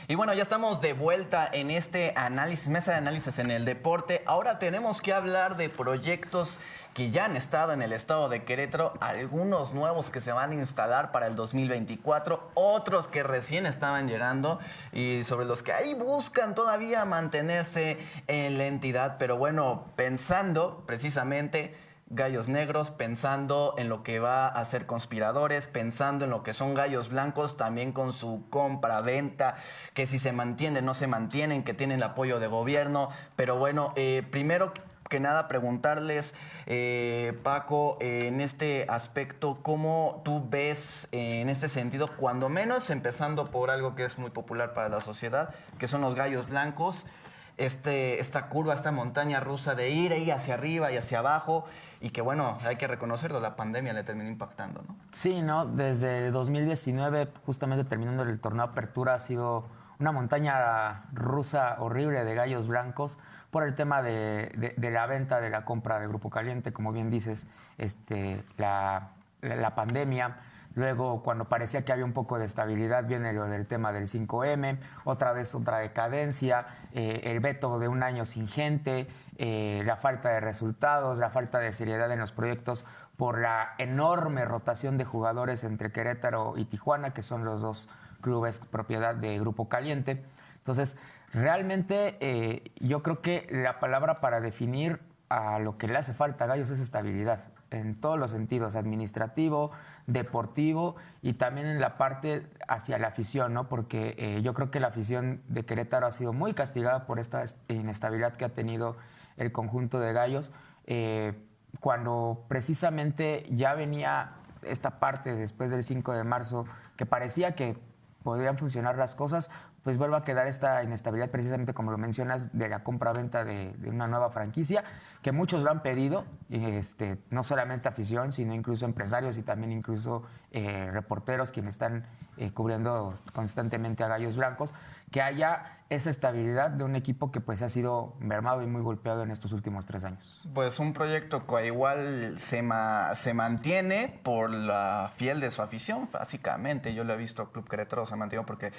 Y bueno, ya estamos de vuelta en este análisis, mesa de análisis en el deporte. Ahora tenemos que hablar de proyectos que ya han estado en el estado de Querétaro, algunos nuevos que se van a instalar para el 2024, otros que recién estaban llegando y sobre los que ahí buscan todavía mantenerse en la entidad. Pero bueno, pensando precisamente Gallos Negros, pensando en lo que va a ser Conspiradores, pensando en lo que son Gallos Blancos, también con su compra-venta, que si se mantienen, no se mantienen, que tienen el apoyo de gobierno. Pero bueno, primero que nada preguntarles, Paco, en este aspecto, ¿cómo tú ves en este sentido, cuando menos empezando por algo que es muy popular para la sociedad, que son los Gallos Blancos? Esta curva, esta montaña rusa de ir ahí hacia arriba y hacia abajo, y que bueno, hay que reconocerlo, la pandemia le terminó impactando, ¿no? Sí, ¿no? Desde 2019, justamente terminando el torneo Apertura, ha sido una montaña rusa horrible de Gallos Blancos por el tema de la venta, de la compra de Grupo Caliente, como bien dices, la pandemia. Luego, cuando parecía que había un poco de estabilidad, viene lo del tema del 5M, otra vez otra decadencia, el veto de un año sin gente, la falta de resultados, la falta de seriedad en los proyectos por la enorme rotación de jugadores entre Querétaro y Tijuana, que son los dos clubes propiedad de Grupo Caliente. Entonces, realmente yo creo que la palabra para definir a lo que le hace falta a Gallos es estabilidad, en todos los sentidos, administrativo, deportivo y también en la parte hacia la afición, ¿no? Porque yo creo que la afición de Querétaro ha sido muy castigada por esta inestabilidad que ha tenido el conjunto de Gallos, cuando precisamente ya venía esta parte después del 5 de marzo, que parecía que podrían funcionar las cosas, pues vuelve a quedar esta inestabilidad, precisamente como lo mencionas, de la compra-venta de una nueva franquicia, que muchos lo han pedido, no solamente afición, sino incluso empresarios y también incluso reporteros quienes están cubriendo constantemente a Gallos Blancos, que haya esa estabilidad de un equipo que pues ha sido mermado y muy golpeado en estos últimos 3 años. Pues un proyecto que igual se mantiene por la fiel de su afición, básicamente. Yo lo he visto, Club Querétaro se ha mantenido porque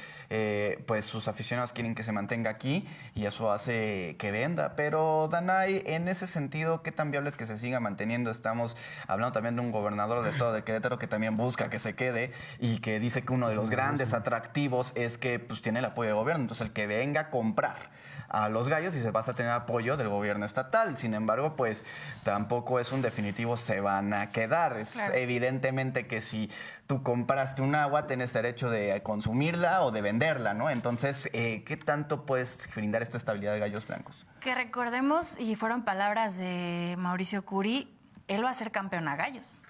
pues sus aficionados quieren que se mantenga aquí y eso hace que venda. Pero Danay, en ese sentido, ¿qué tan viable es que se siga manteniendo? Estamos hablando también de un gobernador del estado de Querétaro que también busca que se quede y que dice que uno de los grandes atractivos es que pues tiene el apoyo de gobierno. Entonces el que venga a comprar a los Gallos y se vas a tener apoyo del gobierno estatal. Sin embargo, pues tampoco es un definitivo se van a quedar. Es claro. Evidentemente que si tú compraste un agua, tienes derecho de consumirla o de venderla, ¿no? Entonces, ¿qué tanto puedes brindar esta estabilidad de Gallos Blancos? Que recordemos, y fueron palabras de Mauricio Curi, él va a ser campeón a Gallos.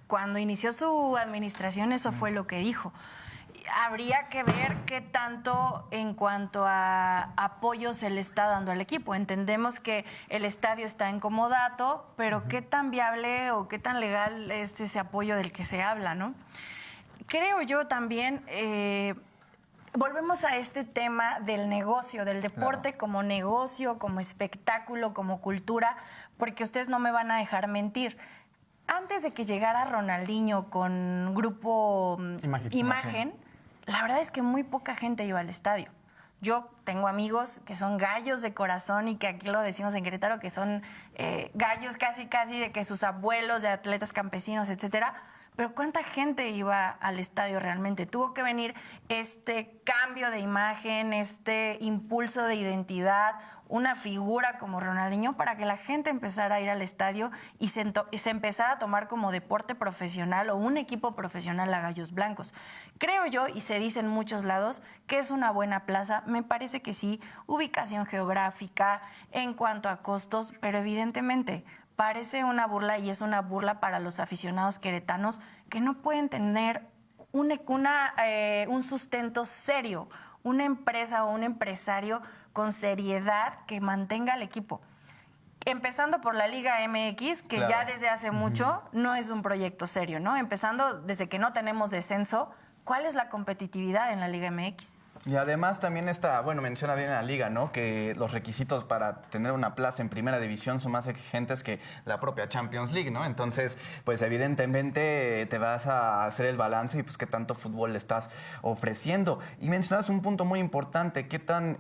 Cuando inició su administración, eso fue lo que dijo. Habría que ver qué tanto en cuanto a apoyo se le está dando al equipo. Entendemos que el estadio está en comodato, pero qué tan viable o qué tan legal es ese apoyo del que se habla, ¿no? Creo yo también, volvemos a este tema del negocio, del deporte, claro, como negocio, como espectáculo, como cultura, porque ustedes no me van a dejar mentir. Antes de que llegara Ronaldinho con Grupo Imagen, la verdad es que muy poca gente iba al estadio. Yo tengo amigos que son gallos de corazón y que aquí lo decimos en Querétaro, que son gallos casi de que sus abuelos, de atletas campesinos, etcétera. Pero ¿cuánta gente iba al estadio realmente? Tuvo que venir este cambio de imagen, este impulso de identidad, una figura como Ronaldinho para que la gente empezara a ir al estadio y se empezara a tomar como deporte profesional o un equipo profesional a Gallos Blancos. Creo yo, y se dice en muchos lados, que es una buena plaza. Me parece que sí, ubicación geográfica, en cuanto a costos, pero evidentemente parece una burla y es una burla para los aficionados queretanos que no pueden tener un sustento serio, una empresa o un empresario con seriedad que mantenga al equipo. Empezando por la Liga MX, que claro, ya desde hace mucho no es un proyecto serio, ¿no? Empezando desde que no tenemos descenso, ¿cuál es la competitividad en la Liga MX? Y además también está, bueno, menciona bien la liga, ¿no? Que los requisitos para tener una plaza en primera división son más exigentes que la propia Champions League, ¿no? Entonces, pues evidentemente te vas a hacer el balance y pues qué tanto fútbol le estás ofreciendo. Y mencionas un punto muy importante, qué tan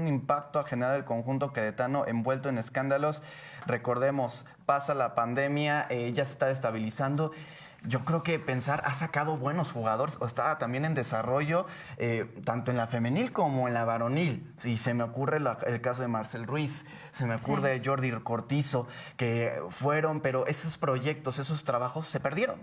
impacto ha generado el conjunto queretano envuelto en escándalos. Recordemos, pasa la pandemia, ya se está estabilizando. Yo creo que Pensar ha sacado buenos jugadores, o está también en desarrollo, tanto en la femenil como en la varonil. Y se me ocurre el caso de Marcel Ruiz, se me ocurre Jordi Cortizo, que fueron, pero esos proyectos, esos trabajos se perdieron.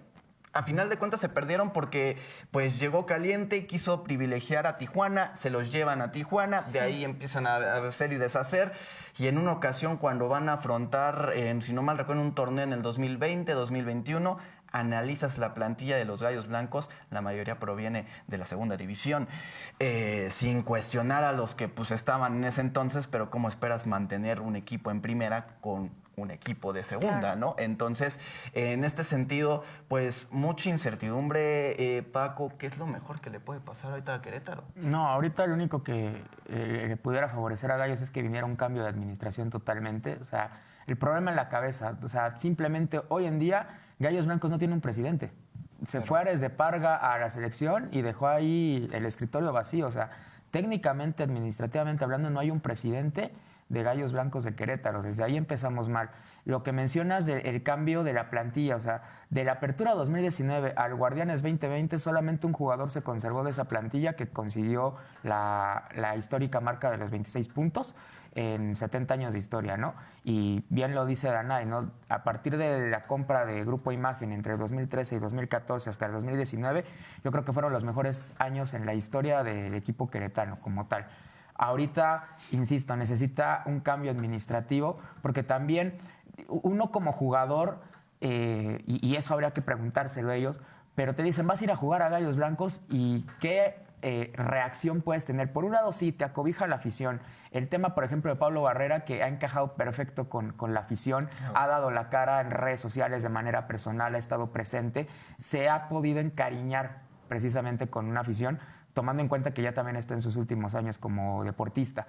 A final de cuentas se perdieron porque pues llegó Caliente y quiso privilegiar a Tijuana, se los llevan a Tijuana, de ahí empiezan a hacer y deshacer, y en una ocasión cuando van a afrontar, si no mal recuerdo, un torneo en el 2020, 2021, analizas la plantilla de los Gallos Blancos, la mayoría proviene de la segunda división, sin cuestionar a los que pues estaban en ese entonces, pero ¿cómo esperas mantener un equipo en primera con un equipo de segunda, claro, ¿no? Entonces, en este sentido, pues mucha incertidumbre. Paco, ¿qué es lo mejor que le puede pasar ahorita a Querétaro? No, ahorita lo único que le pudiera favorecer a Gallos es que viniera un cambio de administración totalmente. O sea, el problema en la cabeza. O sea, simplemente hoy en día Gallos Blancos no tiene un presidente. Se fue Ares de Parga a la selección y dejó ahí el escritorio vacío. O sea, técnicamente, administrativamente hablando, no hay un presidente de Gallos Blancos de Querétaro. Desde ahí empezamos mal. Lo que mencionas del cambio de la plantilla, o sea, de la apertura 2019 al Guardianes 2020, solamente un jugador se conservó de esa plantilla que consiguió la histórica marca de los 26 puntos en 70 años de historia, ¿no? Y bien lo dice Danay, ¿no? A partir de la compra de Grupo Imagen entre 2013 y 2014 hasta el 2019, yo creo que fueron los mejores años en la historia del equipo queretano como tal. Ahorita, insisto, necesita un cambio administrativo porque también uno como jugador, y eso habría que preguntárselo a ellos, pero te dicen, vas a ir a jugar a Gallos Blancos y qué reacción puedes tener. Por un lado, sí, te acobija la afición. El tema, por ejemplo, de Pablo Barrera, que ha encajado perfecto con la afición, ha dado la cara en redes sociales de manera personal, ha estado presente, se ha podido encariñar precisamente con una afición, tomando en cuenta que ya también está en sus últimos años como deportista.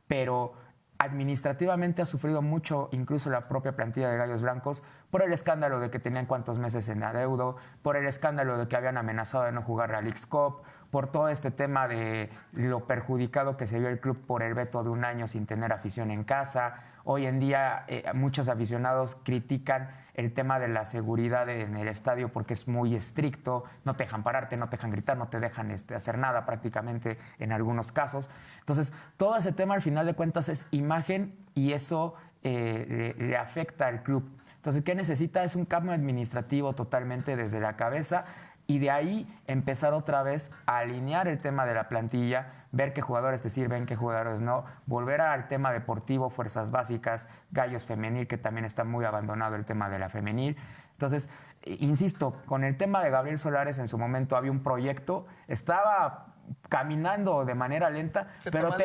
Pero administrativamente ha sufrido mucho, incluso la propia plantilla de Gallos Blancos, por el escándalo de que tenían cuantos meses en adeudo, por el escándalo de que habían amenazado de no jugar la Leagues Cup, por todo este tema de lo perjudicado que se vio el club por el veto de un año sin tener afición en casa. Hoy en día muchos aficionados critican el tema de la seguridad en el estadio porque es muy estricto, no te dejan pararte, no te dejan gritar, no te dejan hacer nada prácticamente en algunos casos. Entonces, todo ese tema al final de cuentas es imagen y eso le afecta al club. Entonces, ¿qué necesita? Es un cambio administrativo totalmente desde la cabeza y de ahí empezar otra vez a alinear el tema de la plantilla, ver qué jugadores te sirven, qué jugadores no, volver al tema deportivo, fuerzas básicas, Gallos femenil, que también está muy abandonado el tema de la femenil. Entonces, insisto, con el tema de Gabriel Solares en su momento había un proyecto, estaba caminando de manera lenta, pero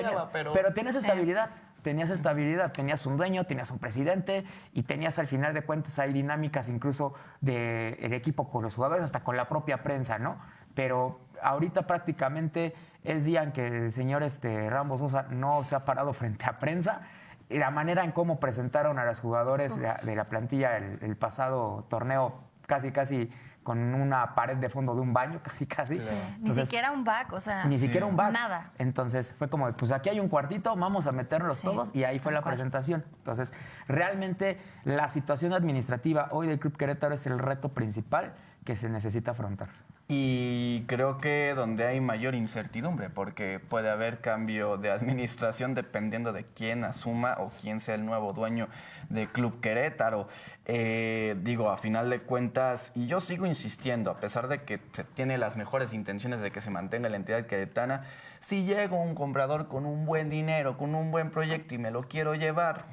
tienes estabilidad. Tenías estabilidad, tenías un dueño, tenías un presidente y tenías al final de cuentas hay dinámicas incluso del equipo con los jugadores, hasta con la propia prensa, ¿no? Pero ahorita prácticamente es día en que el señor Rambo Sosa no se ha parado frente a prensa. Y la manera en cómo presentaron a los jugadores de la plantilla el pasado torneo, casi con una pared de fondo de un baño, casi. Sí. Entonces, ni siquiera un back, o sea... Ni siquiera un back. Nada. Entonces fue como, pues aquí hay un cuartito, vamos a meterlos todos, y ahí fue la presentación. Entonces, realmente la situación administrativa hoy del Club Querétaro es el reto principal que se necesita afrontar. Y creo que donde hay mayor incertidumbre, porque puede haber cambio de administración dependiendo de quién asuma o quién sea el nuevo dueño del Club Querétaro. A final de cuentas, y yo sigo insistiendo, a pesar de que se tiene las mejores intenciones de que se mantenga la entidad queretana, si llega un comprador con un buen dinero, con un buen proyecto y me lo quiero llevar,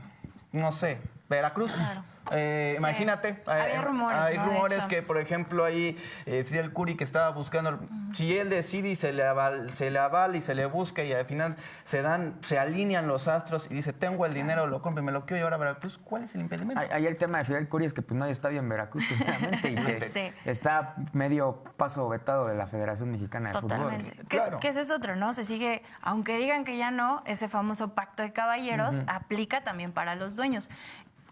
no sé, Veracruz. Claro. Imagínate, Había rumores, hay ¿no? De rumores hecho. que, por ejemplo, ahí Fidel Curi que estaba buscando, si él decide y se le avala y se le busca y al final se alinean los astros y dice, tengo el dinero, lo compro y me lo quiero llevar a Veracruz, ¿cuál es el impedimento? Ahí el tema de Fidel Curi es que pues no hay estadio en Veracruz, sinceramente, y que Sí. está medio paso vetado de la Federación Mexicana de Totalmente. Fútbol. Claro. Que ese es otro, ¿no? Se sigue, aunque digan que ya no, ese famoso pacto de caballeros aplica también para los dueños.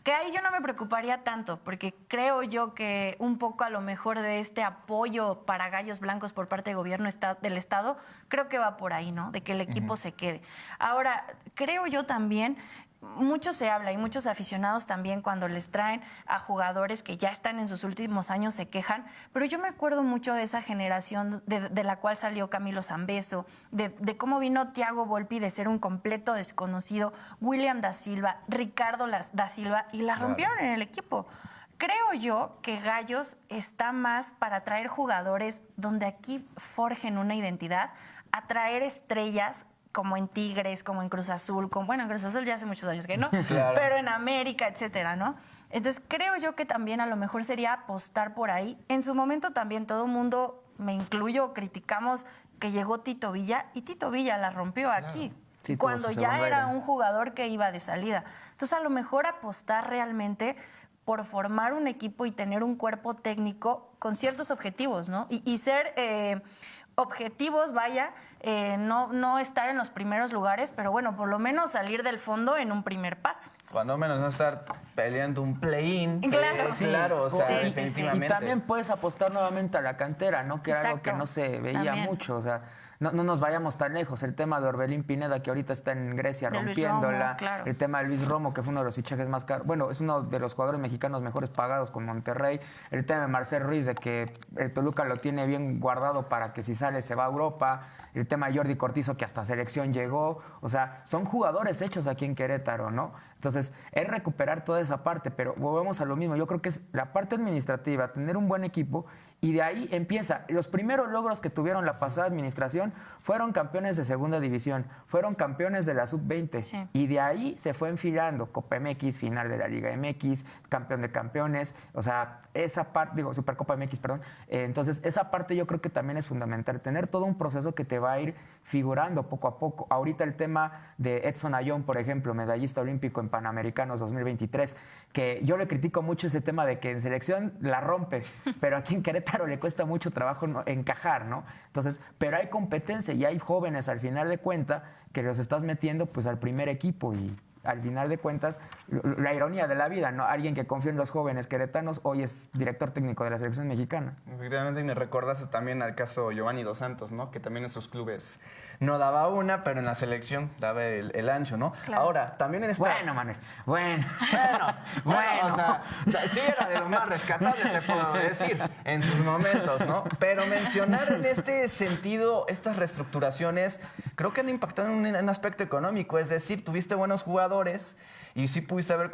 Que ahí yo no me preocuparía tanto, porque creo yo que un poco a lo mejor de este apoyo para Gallos Blancos por parte del gobierno del Estado, creo que va por ahí, ¿no? De que el equipo se quede. Ahora, creo yo también, mucho se habla y muchos aficionados también cuando les traen a jugadores que ya están en sus últimos años se quejan, pero yo me acuerdo mucho de esa generación de la cual salió Camilo Zambeso, de cómo vino Thiago Volpi de ser un completo desconocido, William da Silva, Ricardo da Silva, y la rompieron en el equipo. Creo yo que Gallos está más para traer jugadores donde aquí forjen una identidad, atraer estrellas como en Tigres, como en Cruz Azul, bueno, en Cruz Azul ya hace muchos años que no, Claro. pero en América, etcétera, ¿no? Entonces creo yo que también a lo mejor sería apostar por ahí. En su momento también todo el mundo, me incluyo, criticamos que llegó Tito Villa y Tito Villa la rompió aquí, Sí, tuvo cuando su ya segunda era era. un jugador que iba de salida. Entonces a lo mejor apostar realmente por formar un equipo y tener un cuerpo técnico con ciertos objetivos, ¿no? Y ser objetivos, vaya, no estar en los primeros lugares, pero bueno, por lo menos salir del fondo en un primer paso. Cuando menos no estar peleando un play-in. Claro. Sí, claro, o sea, Sí, sí, sí. definitivamente. Y también puedes apostar nuevamente a la cantera, ¿no? Que era algo Exacto. que no se veía También. mucho. O sea, no nos vayamos tan lejos. El tema de Orbelín Pineda, que ahorita está en Grecia De Luis rompiéndola. Romo, claro. El tema de Luis Romo, que fue uno de los fichajes más caros. Bueno, es uno de los jugadores mexicanos mejores pagados con Monterrey. El tema de Marcel Ruiz, de que el Toluca lo tiene bien guardado para que si sale se va a Europa. El tema de Jordi Cortizo, que hasta selección llegó. O sea, son jugadores hechos aquí en Querétaro, ¿no? Entonces, es recuperar toda esa parte, pero volvemos a lo mismo. Yo creo que es la parte administrativa, tener un buen equipo, y de ahí empieza. Los primeros logros que tuvieron la pasada administración fueron campeones de segunda división, fueron campeones de la sub-20, Sí. y de ahí se fue enfilando. Copa MX, final de la Liga MX, campeón de campeones, o sea, esa parte, Supercopa MX, perdón. Entonces, esa parte yo creo que también es fundamental, tener todo un proceso que te va a ir figurando poco a poco. Ahorita el tema de Edson Ayón, por ejemplo, medallista olímpico en Panamericanos 2023, que yo le critico mucho ese tema de que en selección la rompe, pero aquí en Querétaro le cuesta mucho trabajo encajar, ¿no? Entonces, pero hay competencia y hay jóvenes al final de cuentas que los estás metiendo pues al primer equipo, y al final de cuentas, la ironía de la vida, ¿no? Alguien que confía en los jóvenes queretanos hoy es director técnico de la selección mexicana. Efectivamente, y me recordaste también al caso Giovanni Dos Santos, ¿no? Que también en sus clubes no daba una, pero en la selección daba el ancho, ¿no? Claro. Ahora, también en esta... Bueno, Manuel, bueno. Bueno, o sea, sí era de lo más rescatable, te puedo decir, en sus momentos, ¿no? Pero mencionar en este sentido estas reestructuraciones, creo que han impactado en un aspecto económico, es decir, tuviste buenos jugadores y sí pudiste haber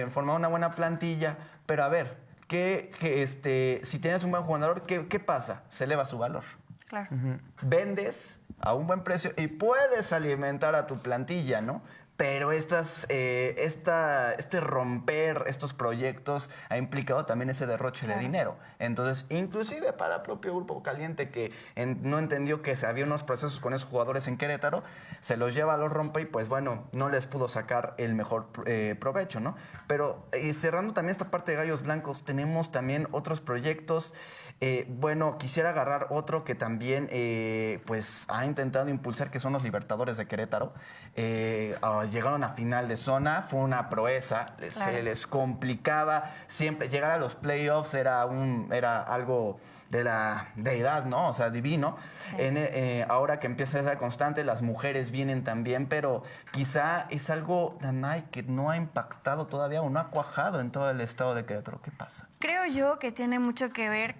formado una buena plantilla, pero a ver, si tienes un buen jugador, ¿qué pasa? Se eleva su valor. Claro. Vendes a un buen precio y puedes alimentar a tu plantilla, ¿no? Pero este romper estos proyectos ha implicado también ese derroche de dinero. Entonces, inclusive para el propio Grupo Caliente, que no entendió que había unos procesos con esos jugadores en Querétaro, se los lleva, los rompe y pues bueno, no les pudo sacar el mejor provecho, ¿no? Pero cerrando también esta parte de Gallos Blancos, tenemos también otros proyectos. Bueno, quisiera agarrar otro que también pues ha intentado impulsar, que son los Libertadores de Querétaro. Llegaron a final de zona, fue una proeza, Claro. se les complicaba siempre. Llegar a los playoffs era algo de la deidad, ¿no? O sea, divino. Sí. Ahora que empieza a ser constante, las mujeres vienen también, pero quizá es algo, Danay, que no ha impactado todavía o no ha cuajado en todo el estado de Querétaro. ¿Qué pasa? Creo yo que tiene mucho que ver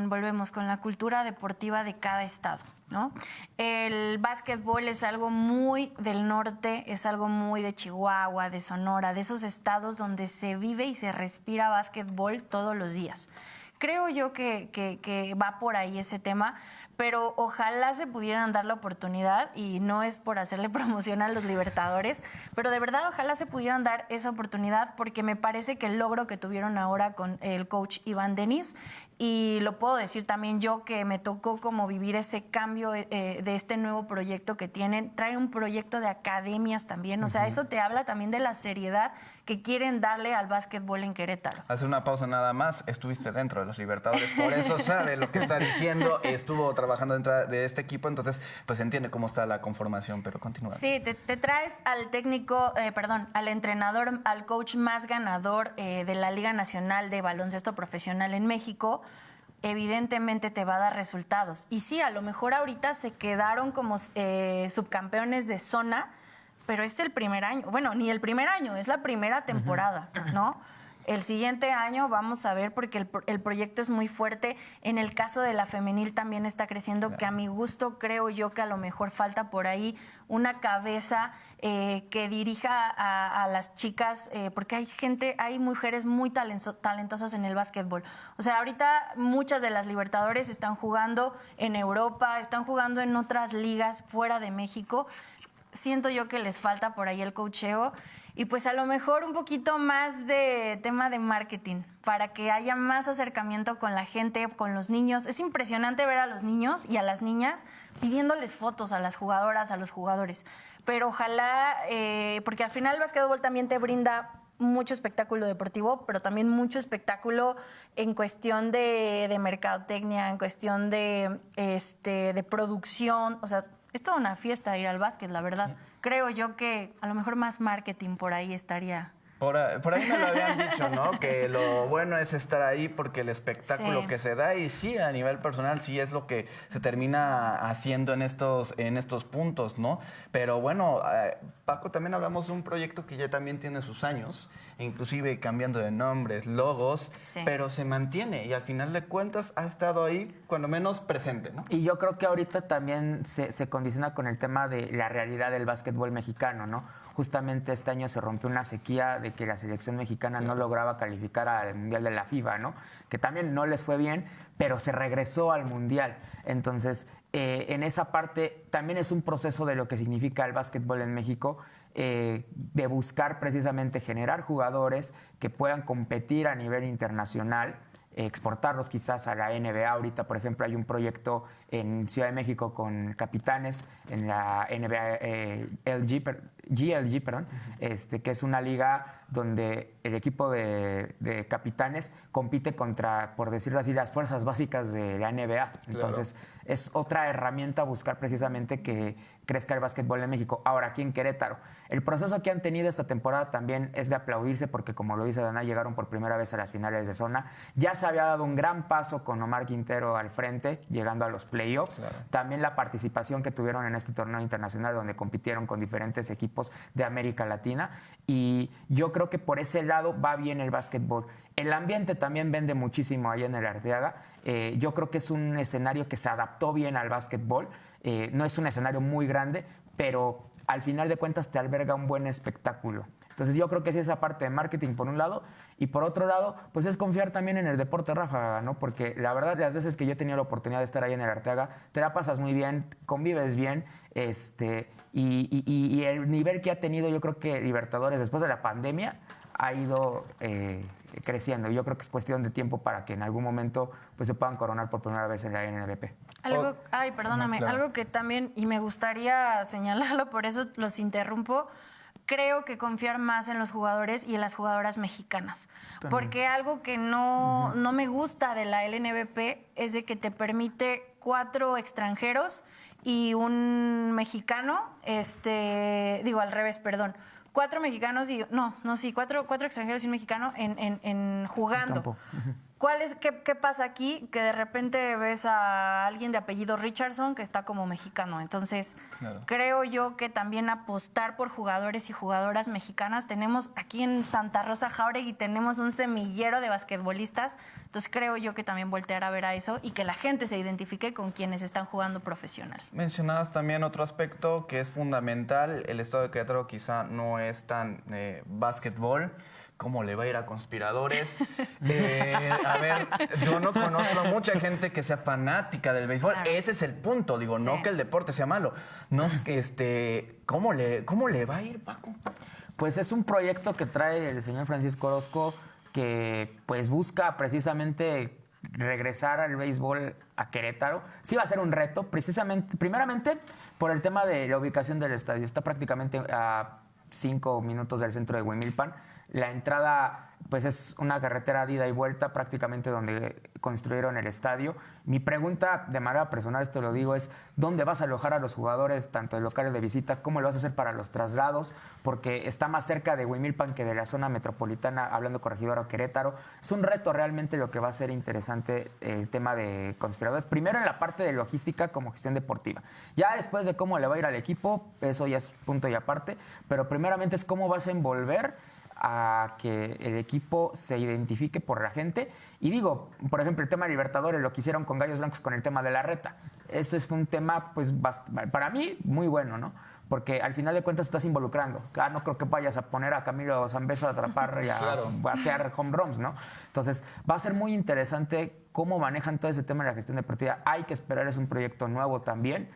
volvemos con la cultura deportiva de cada estado, ¿no? El básquetbol es algo muy del norte, es algo muy de Chihuahua, de Sonora, de esos estados donde se vive y se respira básquetbol todos los días. Creo yo que va por ahí ese tema, pero ojalá se pudieran dar la oportunidad, y no es por hacerle promoción a los Libertadores, pero de verdad ojalá se pudieran dar esa oportunidad, porque me parece que el logro que tuvieron ahora con el coach Iván Denis, y lo puedo decir también yo, que me tocó como vivir ese cambio de este nuevo proyecto que tienen. Trae un proyecto de academias también, o sea, eso te habla también de la seriedad que quieren darle al básquetbol en Querétaro. Hace una pausa nada más, estuviste dentro de los Libertadores, por eso sabe lo que está diciendo, estuvo trabajando dentro de este equipo, entonces pues entiende cómo está la conformación, pero continúa. Sí, te traes al técnico, al entrenador, al coach más ganador de la Liga Nacional de Baloncesto Profesional en México, evidentemente te va a dar resultados. Y sí, a lo mejor ahorita se quedaron como subcampeones de zona, pero es el primer año. Bueno, ni el primer año, es la primera temporada, ¿no? El siguiente año vamos a ver, porque el proyecto es muy fuerte. En el caso de la femenil también está creciendo, claro, que a mi gusto creo yo que a lo mejor falta por ahí una cabeza que dirija a las chicas, porque hay mujeres muy talentosas en el básquetbol. O sea, ahorita muchas de las Libertadores están jugando en Europa, están jugando en otras ligas fuera de México. Siento yo que les falta por ahí el coacheo y pues a lo mejor un poquito más de tema de marketing para que haya más acercamiento con la gente, con los niños. Es impresionante ver a los niños y a las niñas pidiéndoles fotos a las jugadoras, a los jugadores. Pero ojalá, porque al final el básquetbol también te brinda mucho espectáculo deportivo, pero también mucho espectáculo en cuestión de mercadotecnia, en cuestión de producción, o sea, es toda una fiesta ir al básquet, la verdad. Sí. Creo yo que a lo mejor más marketing por ahí estaría. Por ahí me lo habían dicho, ¿no? Que lo bueno es estar ahí porque el espectáculo sí, que se da, y sí, a nivel personal sí es lo que se termina haciendo en estos puntos, ¿no? Pero bueno, Paco, también hablamos de un proyecto que ya también tiene sus años, inclusive cambiando de nombres, logos, sí, pero se mantiene y al final de cuentas ha estado ahí, cuando menos presente, ¿no? Y yo creo que ahorita también se condiciona con el tema de la realidad del básquetbol mexicano, ¿no? Justamente este año se rompió una sequía de que la selección mexicana no lograba calificar al Mundial de la FIBA, ¿no? Que también no les fue bien, pero se regresó al Mundial. Entonces, en esa parte también es un proceso de lo que significa el básquetbol en México, de buscar precisamente generar jugadores que puedan competir a nivel internacional, exportarlos quizás a la NBA. Ahorita, por ejemplo, hay un proyecto en Ciudad de México con Capitanes en la NBA GLG, que es una liga donde el equipo de Capitanes compite contra, por decirlo así, las fuerzas básicas de la NBA. Entonces, claro, es otra herramienta buscar precisamente que crezca el básquetbol en México. Ahora, aquí en Querétaro, el proceso que han tenido esta temporada también es de aplaudirse porque, como lo dice Dana, llegaron por primera vez a las finales de zona. Ya se había dado un gran paso con Omar Quintero al frente, llegando a los playoffs. Claro. También la participación que tuvieron en este torneo internacional donde compitieron con diferentes equipos de América Latina. Y yo creo que por ese lado va bien el básquetbol. El ambiente también vende muchísimo allá en el Arteaga. Yo creo que es un escenario que se adaptó bien al básquetbol. No es un escenario muy grande, pero al final de cuentas te alberga un buen espectáculo. Entonces yo creo que es esa parte de marketing por un lado, y por otro lado, pues es confiar también en el deporte ráfaga, ¿no? Porque la verdad, las veces que yo he tenido la oportunidad de estar ahí en el Arteaga, te la pasas muy bien, convives bien, y el nivel que ha tenido, yo creo que Libertadores después de la pandemia ha ido creciendo. Yo creo que es cuestión de tiempo para que en algún momento pues se puedan coronar por primera vez en la NBP. Perdóname, claro, algo que también, y me gustaría señalarlo, por eso los interrumpo, creo que confiar más en los jugadores y en las jugadoras mexicanas. También. Porque algo que no me gusta de la LNBP es de que te permite 4 extranjeros y un mexicano, al revés, perdón. 4 mexicanos y... cuatro extranjeros y un mexicano en jugando. ¿Qué pasa aquí? Que de repente ves a alguien de apellido Richardson que está como mexicano. Entonces, claro, creo yo que también apostar por jugadores y jugadoras mexicanas. Tenemos aquí en Santa Rosa Jáuregui, tenemos un semillero de basquetbolistas. Entonces, creo yo que también voltear a ver a eso y que la gente se identifique con quienes están jugando profesional. Mencionabas también otro aspecto que es fundamental. El estado de Querétaro quizá no es tan básquetbol, ¿Cómo le va a ir a Conspiradores? A ver, yo no conozco a mucha gente que sea fanática del béisbol. Claro. Ese es el punto. Digo, no que el deporte sea malo. No, ¿cómo le va a ir, Paco? Pues es un proyecto que trae el señor Francisco Orozco que pues busca precisamente regresar al béisbol a Querétaro. Sí va a ser un reto, precisamente, primeramente por el tema de la ubicación del estadio. Está prácticamente a 5 minutos del centro de Huimilpan. La entrada pues es una carretera de ida y vuelta prácticamente donde construyeron el estadio. Mi pregunta de manera personal, esto lo digo, es ¿dónde vas a alojar a los jugadores, tanto de local y de visita? ¿Cómo lo vas a hacer para los traslados? Porque está más cerca de Huimilpan que de la zona metropolitana, hablando Corregidora o Querétaro. Es un reto realmente lo que va a ser interesante el tema de Conspiradores. Primero en la parte de logística como gestión deportiva. Ya después de cómo le va a ir al equipo, eso ya es punto y aparte, pero primeramente es cómo vas a envolver a que el equipo se identifique por la gente. Y digo, por ejemplo, el tema de Libertadores, lo que hicieron con Gallos Blancos con el tema de la reta. Ese fue un tema, pues, para mí, muy bueno, ¿no? Porque al final de cuentas estás involucrando. No creo que vayas a poner a Camilo Zambeso a atrapar y a batear home runs, ¿no? Entonces, va a ser muy interesante cómo manejan todo ese tema de la gestión deportiva. Hay que esperar, es un proyecto nuevo también.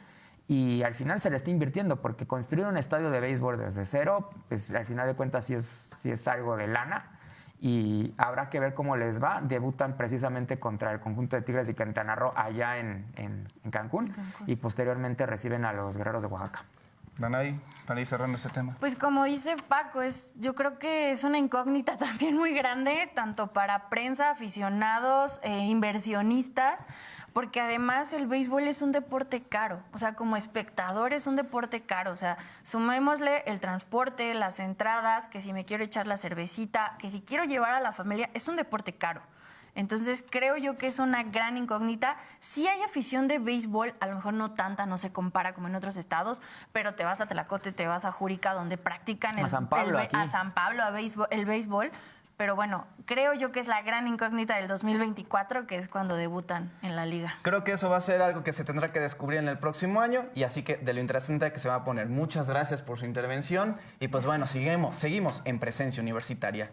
Y al final se le está invirtiendo, porque construir un estadio de béisbol desde cero, pues al final de cuentas sí es algo de lana. Y habrá que ver cómo les va. Debutan precisamente contra el conjunto de Tigres y Quintana Roo allá en Cancún. Y posteriormente reciben a los Guerreros de Oaxaca. Danay, para ir cerrando ese tema. Pues como dice Paco, yo creo que es una incógnita también muy grande, tanto para prensa, aficionados, inversionistas, porque además el béisbol es un deporte caro, o sea, como espectador es un deporte caro, o sea, sumémosle el transporte, las entradas, que si me quiero echar la cervecita, que si quiero llevar a la familia, es un deporte caro. Entonces creo yo que es una gran incógnita. Sí hay afición de béisbol, a lo mejor no tanta, no se compara como en otros estados, pero te vas a Tlacote, te vas a Jurica, donde practican a San Pablo, el béisbol. Pero bueno, creo yo que es la gran incógnita del 2024, que es cuando debutan en la liga. Creo que eso va a ser algo que se tendrá que descubrir en el próximo año, y así que de lo interesante que se va a poner. Muchas gracias por su intervención y pues bueno, seguimos en Presencia Universitaria.